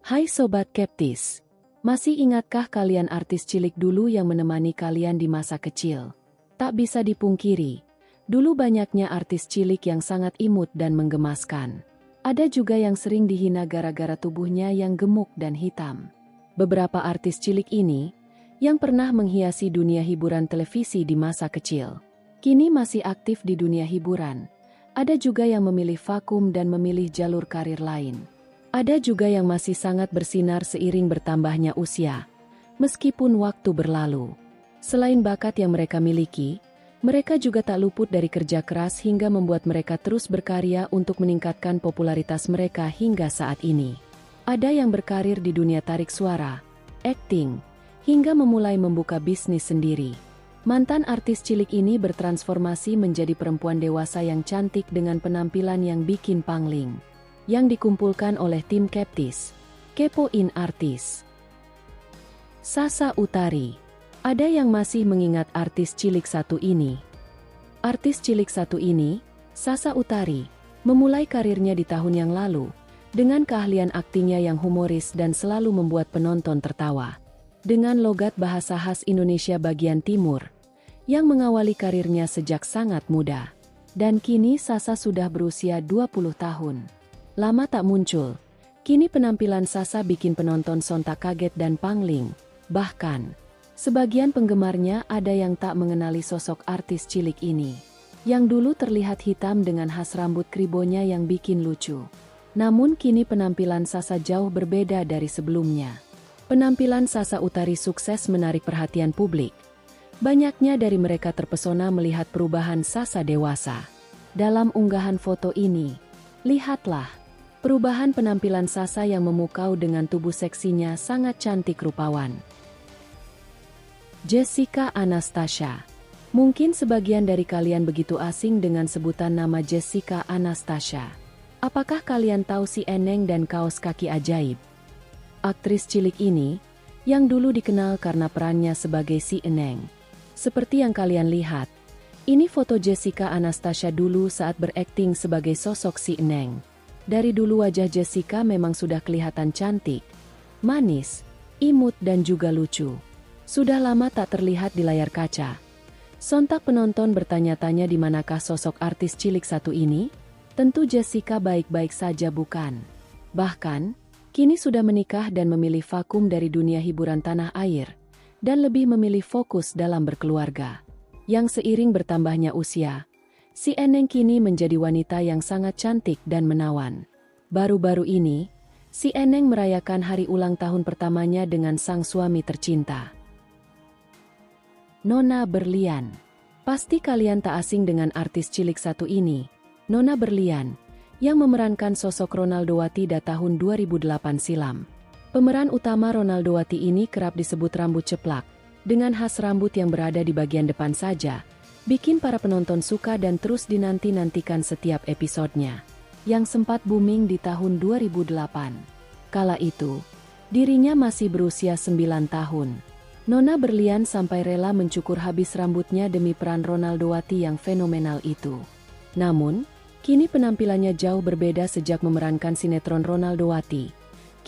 Hai Sobat Keptis, masih ingatkah kalian artis cilik dulu yang menemani kalian di masa kecil? Tak bisa dipungkiri, dulu banyaknya artis cilik yang sangat imut dan menggemaskan. Ada juga yang sering dihina gara-gara tubuhnya yang gemuk dan hitam. Beberapa artis cilik ini, yang pernah menghiasi dunia hiburan televisi di masa kecil, kini masih aktif di dunia hiburan. Ada juga yang memilih vakum dan memilih jalur karir lain. Ada juga yang masih sangat bersinar seiring bertambahnya usia, meskipun waktu berlalu. Selain bakat yang mereka miliki, mereka juga tak luput dari kerja keras hingga membuat mereka terus berkarya untuk meningkatkan popularitas mereka hingga saat ini. Ada yang berkarir di dunia tarik suara, akting, hingga memulai membuka bisnis sendiri. Mantan artis cilik ini bertransformasi menjadi perempuan dewasa yang cantik dengan penampilan yang bikin pangling, yang dikumpulkan oleh tim Keptis, Kepoin Artis. Sasa Utari. Ada yang masih mengingat artis cilik satu ini. Artis cilik satu ini, Sasa Utari, memulai karirnya di tahun yang lalu, dengan keahlian aktingnya yang humoris dan selalu membuat penonton tertawa. Dengan logat bahasa khas Indonesia bagian timur, yang mengawali karirnya sejak sangat muda. Dan kini Sasa sudah berusia 20 tahun. Lama tak muncul, kini penampilan Sasa bikin penonton sontak kaget dan pangling. Bahkan, sebagian penggemarnya ada yang tak mengenali sosok artis cilik ini, yang dulu terlihat hitam dengan khas rambut kribonya yang bikin lucu. Namun kini penampilan Sasa jauh berbeda dari sebelumnya. Penampilan Sasa Utari sukses menarik perhatian publik. Banyaknya dari mereka terpesona melihat perubahan Sasa dewasa. Dalam unggahan foto ini, lihatlah perubahan penampilan Sasa yang memukau dengan tubuh seksinya sangat cantik rupawan. Jessica Anastasia. Mungkin sebagian dari kalian begitu asing dengan sebutan nama Jessica Anastasia. Apakah kalian tahu si Eneng dan kaos kaki ajaib? Aktris cilik ini, yang dulu dikenal karena perannya sebagai si Eneng. Seperti yang kalian lihat, ini foto Jessica Anastasia dulu saat berakting sebagai sosok si Eneng. Dari dulu wajah Jessica memang sudah kelihatan cantik, manis, imut dan juga lucu. Sudah lama tak terlihat di layar kaca. Sontak penonton bertanya-tanya di manakah sosok artis cilik satu ini? Tentu Jessica baik-baik saja bukan. Bahkan, kini sudah menikah dan memilih vakum dari dunia hiburan tanah air, dan lebih memilih fokus dalam berkeluarga. Yang seiring bertambahnya usia, si Eneng kini menjadi wanita yang sangat cantik dan menawan. Baru-baru ini, si Eneng merayakan hari ulang tahun pertamanya dengan sang suami tercinta. Nona Berlian. Pasti kalian tak asing dengan artis cilik satu ini, Nona Berlian, yang memerankan sosok Ronaldowati pada tahun 2008 silam. Pemeran utama Ronaldowati ini kerap disebut rambut ceplak, dengan khas rambut yang berada di bagian depan saja, bikin para penonton suka dan terus dinanti-nantikan setiap episodenya, yang sempat booming di tahun 2008. Kala itu, dirinya masih berusia 9 tahun. Nona Berlian sampai rela mencukur habis rambutnya demi peran Ronaldowati yang fenomenal itu. Namun, kini penampilannya jauh berbeda sejak memerankan sinetron Ronaldowati.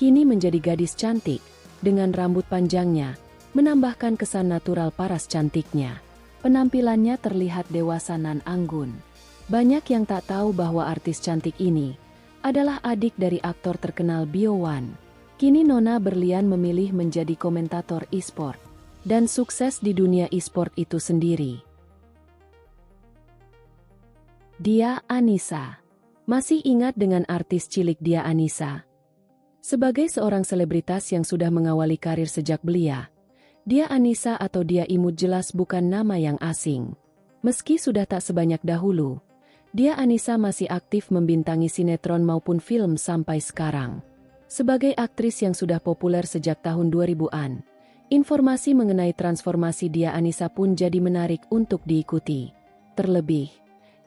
Kini menjadi gadis cantik, dengan rambut panjangnya, menambahkan kesan natural paras cantiknya. Penampilannya terlihat dewasa nan anggun. Banyak yang tak tahu bahwa artis cantik ini adalah adik dari aktor terkenal Bio Wan. Kini Nona Berlian memilih menjadi komentator e-sport, dan sukses di dunia e-sport itu sendiri. Dia Anissa. Masih ingat dengan artis cilik Dia Anissa? Sebagai seorang selebritas yang sudah mengawali karir sejak belia, Dia Anissa atau Dia Imut jelas bukan nama yang asing. Meski sudah tak sebanyak dahulu, Dia Anissa masih aktif membintangi sinetron maupun film sampai sekarang. Sebagai aktris yang sudah populer sejak tahun 2000-an, informasi mengenai transformasi Dia Anissa pun jadi menarik untuk diikuti. Terlebih,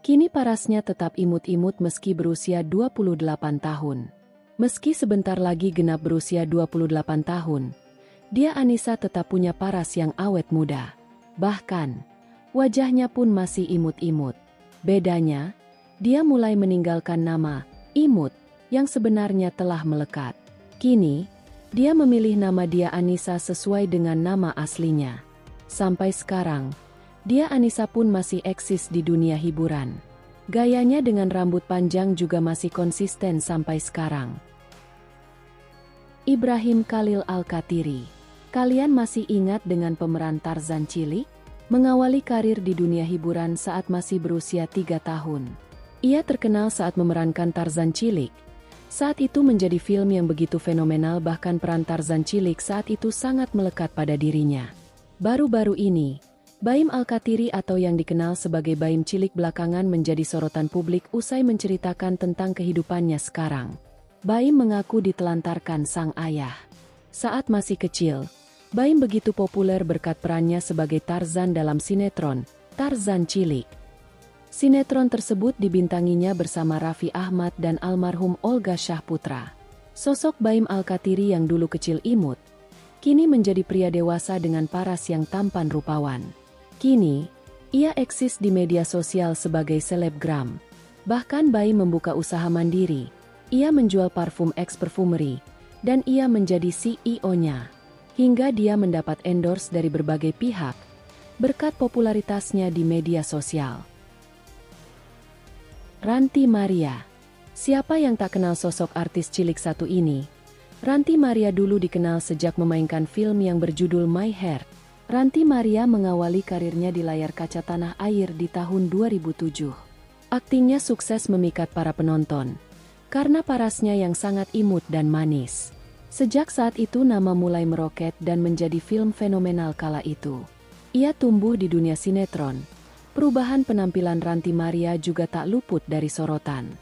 kini parasnya tetap imut-imut meski berusia 28 tahun. Meski sebentar lagi genap berusia 28 tahun, Dia Anissa tetap punya paras yang awet muda. Bahkan, wajahnya pun masih imut-imut. Bedanya, dia mulai meninggalkan nama imut yang sebenarnya telah melekat. Kini, Dia memilih nama dia Anissa sesuai dengan nama aslinya. Sampai sekarang, dia Anissa pun masih eksis di dunia hiburan. Gayanya dengan rambut panjang juga masih konsisten sampai sekarang. Ibrahim Khalil Alkatiri. Kalian masih ingat dengan pemeran Tarzan cilik? Mengawali karir di dunia hiburan saat masih berusia 3 tahun. Ia terkenal saat memerankan Tarzan cilik. Saat itu menjadi film yang begitu fenomenal, bahkan peran Tarzan cilik saat itu sangat melekat pada dirinya. Baru-baru ini, Baim Alkatiri atau yang dikenal sebagai Baim cilik belakangan menjadi sorotan publik usai menceritakan tentang kehidupannya sekarang. Baim mengaku ditelantarkan sang ayah. Saat masih kecil, Baim begitu populer berkat perannya sebagai Tarzan dalam sinetron Tarzan Cilik. Sinetron tersebut dibintanginya bersama Raffi Ahmad dan almarhum Olga Syahputra. Sosok Baim Alkatiri yang dulu kecil imut, kini menjadi pria dewasa dengan paras yang tampan rupawan. Kini, ia eksis di media sosial sebagai selebgram. Bahkan Baim membuka usaha mandiri. Ia menjual parfum ex-perfumery, dan ia menjadi CEO-nya. Hingga dia mendapat endorse dari berbagai pihak, berkat popularitasnya di media sosial. Ranty Maria. Siapa yang tak kenal sosok artis cilik satu ini? Ranty Maria dulu dikenal sejak memainkan film yang berjudul My Heart. Ranty Maria mengawali karirnya di layar kaca tanah air di tahun 2007. Aktingnya sukses memikat para penonton, karena parasnya yang sangat imut dan manis. Sejak saat itu nama mulai meroket dan menjadi film fenomenal kala itu. Ia tumbuh di dunia sinetron. Perubahan penampilan Ranty Maria juga tak luput dari sorotan.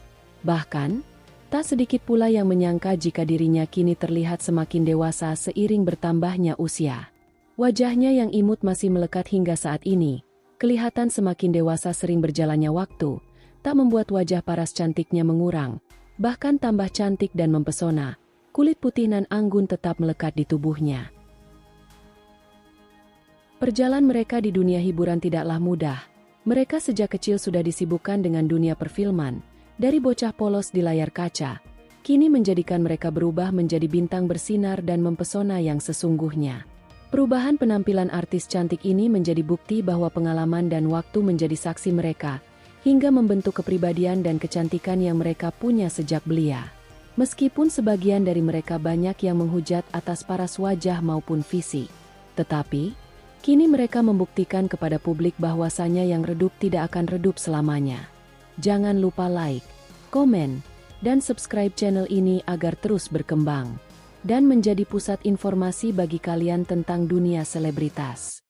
Bahkan, tak sedikit pula yang menyangka jika dirinya kini terlihat semakin dewasa seiring bertambahnya usia. Wajahnya yang imut masih melekat hingga saat ini. Kelihatan semakin dewasa sering berjalannya waktu, tak membuat wajah paras cantiknya mengurang, bahkan tambah cantik dan mempesona. Kulit putih nan anggun tetap melekat di tubuhnya. Perjalanan mereka di dunia hiburan tidaklah mudah. Mereka sejak kecil sudah disibukkan dengan dunia perfilman, dari bocah polos di layar kaca, kini menjadikan mereka berubah menjadi bintang bersinar dan mempesona yang sesungguhnya. Perubahan penampilan artis cantik ini menjadi bukti bahwa pengalaman dan waktu menjadi saksi mereka, hingga membentuk kepribadian dan kecantikan yang mereka punya sejak belia. Meskipun sebagian dari mereka banyak yang menghujat atas paras wajah maupun fisik, tetapi kini mereka membuktikan kepada publik bahwasanya yang redup tidak akan redup selamanya. Jangan lupa like, komen, dan subscribe channel ini agar terus berkembang dan menjadi pusat informasi bagi kalian tentang dunia selebritas.